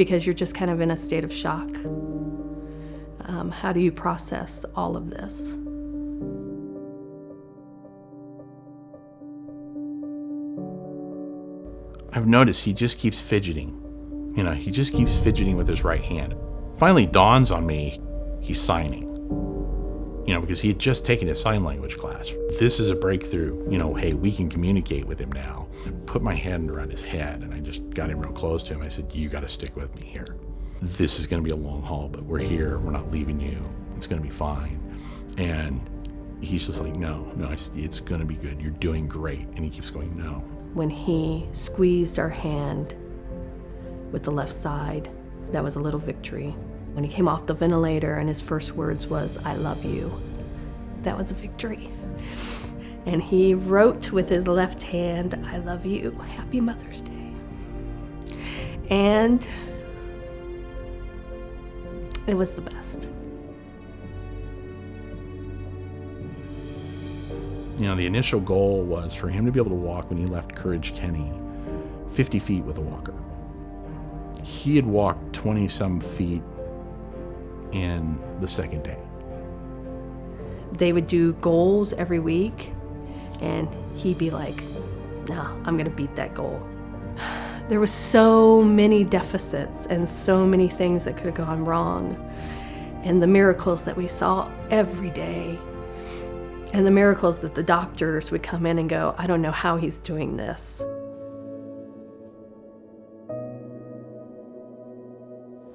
because you're just kind of in a state of shock. How do you process all of this? I've noticed he just keeps fidgeting. He just keeps fidgeting with his right hand. Finally dawns on me, he's signing. Because he had just taken his sign language class. This is a breakthrough. Hey, we can communicate with him now. I put my hand around his head and I just got him real close to him. I said, you got to stick with me here. This is going to be a long haul, but we're here. We're not leaving you. It's going to be fine. And he's just like, no, it's going to be good. You're doing great. And he keeps going, no. When he squeezed our hand with the left side, that was a little victory. When he came off the ventilator and his first words was, I love you, that was a victory. And he wrote with his left hand, I love you, Happy Mother's Day. And it was the best. The initial goal was for him to be able to walk when he left Courage Kenny 50 feet with a walker. He had walked 20-some feet in the second day. They would do goals every week, and he'd be like, no, I'm gonna beat that goal. There was so many deficits and so many things that could have gone wrong, and the miracles that we saw every day, and the miracles that the doctors would come in and go, I don't know how he's doing this.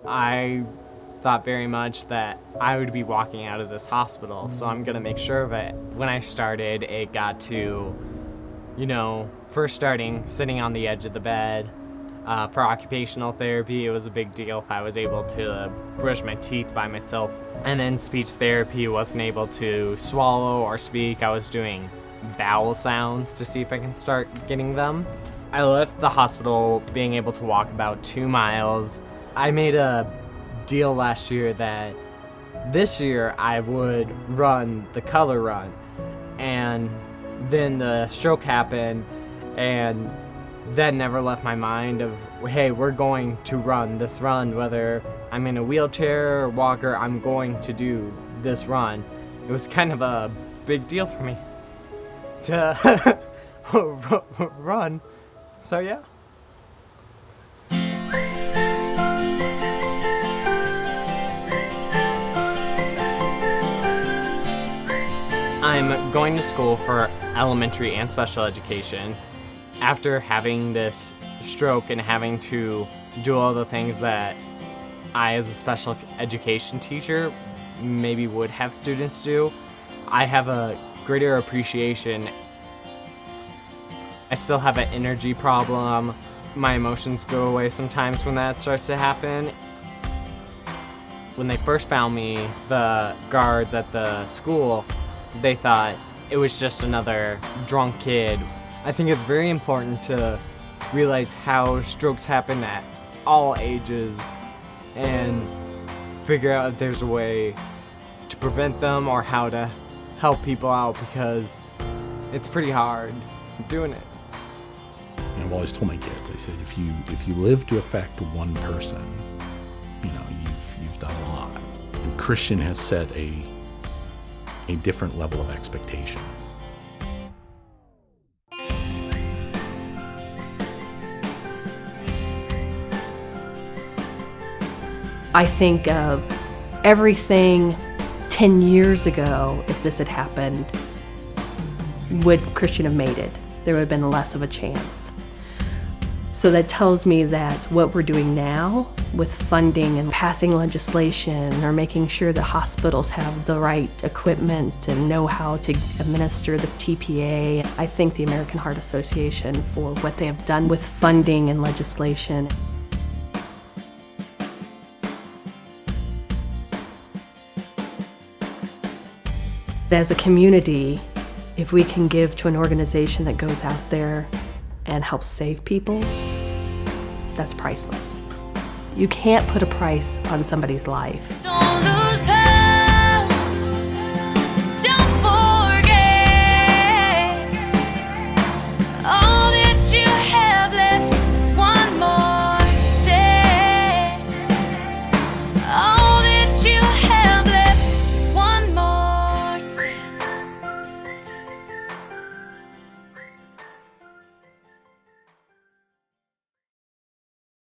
I thought very much that I would be walking out of this hospital, so I'm gonna make sure of it. When I started, it got to, first starting, sitting on the edge of the bed. For occupational therapy, it was a big deal if I was able to brush my teeth by myself. And then speech therapy, wasn't able to swallow or speak. I was doing vowel sounds to see if I can start getting them. I left the hospital being able to walk about 2 miles. I made a deal last year that this year I would run the color run, and then the stroke happened, and that never left my mind of, hey, we're going to run this run, whether I'm in a wheelchair or walker, I'm going to do this run. It was kind of a big deal for me to run, so yeah. I'm going to school for elementary and special education. After having this stroke and having to do all the things that I, as a special education teacher, maybe would have students do, I have a greater appreciation. I still have an energy problem. My emotions go away sometimes when that starts to happen. When they first found me, the guards at the school, they thought it was just another drunk kid. I think it's very important to realize how strokes happen at all ages and figure out if there's a way to prevent them or how to help people out, because it's pretty hard doing it. I've always told my kids, I said, if you live to affect one person, you've done a lot. And Christian has set a different level of expectation. I think of everything 10 years ago. If this had happened, would Christian have made it? There would have been less of a chance. So that tells me that what we're doing now with funding and passing legislation or making sure that hospitals have the right equipment and know how to administer the TPA, I thank the American Heart Association for what they have done with funding and legislation. As a community, if we can give to an organization that goes out there and helps save people, that's priceless. You can't put a price on somebody's life.